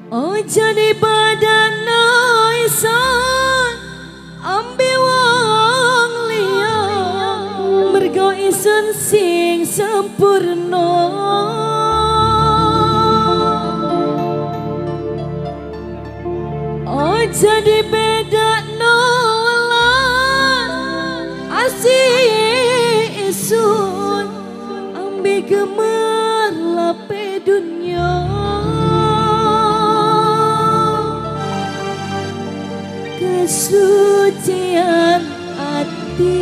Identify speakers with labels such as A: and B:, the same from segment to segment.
A: Ojo di badan isun ambil wong liya mergo isun sing sempurna. Ojo di bedakno welas asih isun ambil gemerlape dunia. Kesucian hati.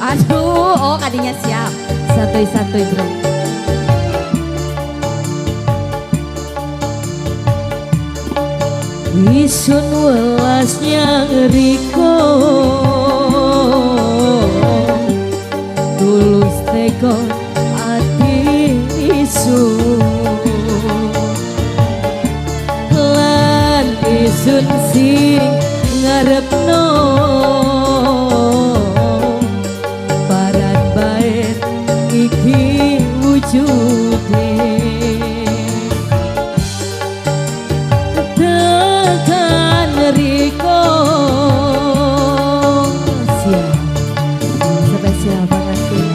B: Aduh, oh kadinya siap. Satu-satu bro.
A: Isun welasnya riko tulus teko hati isun lan isun sing ngarepno iki wujude tekan riko siap spesial banget sih.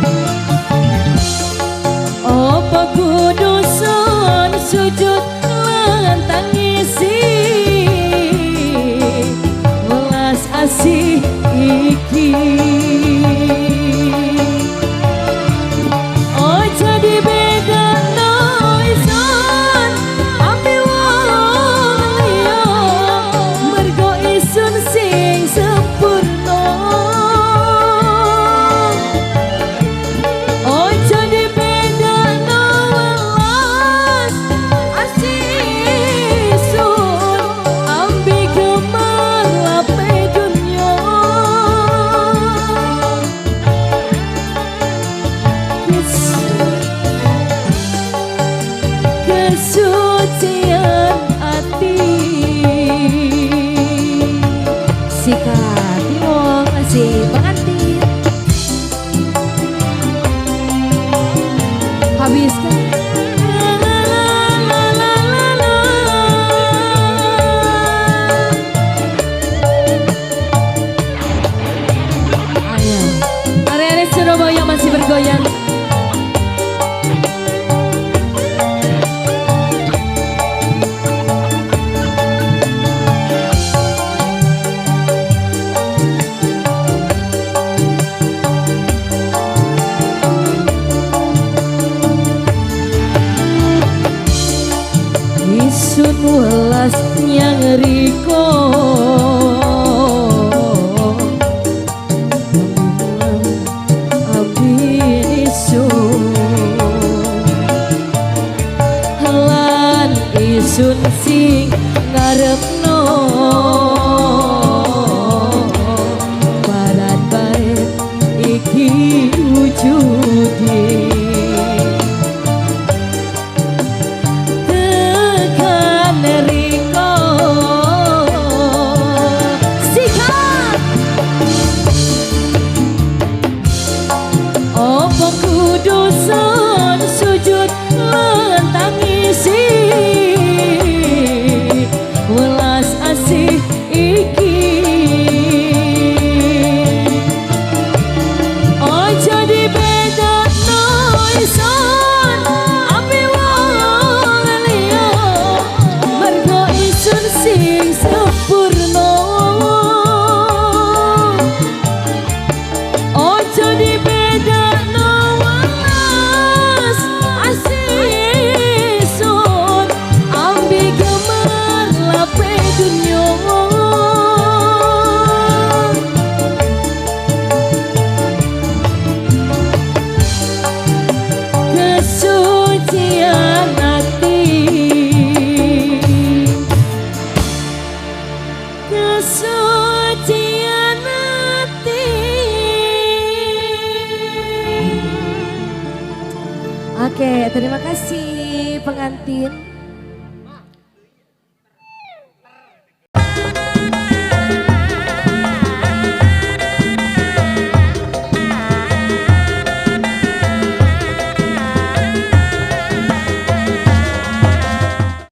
A: Apa kudu son sujud lan tangisi welas asih iki. Kesucian hati
B: Sikat wong asih pengantin habiskan.
A: Ayo, area Surabaya masih bergoyang. Isun welas yang riko abdi isun lan isun sing ngarepno barat baik iki wujude sujud lan tangisi welas
B: Oke, terima kasih pengantin.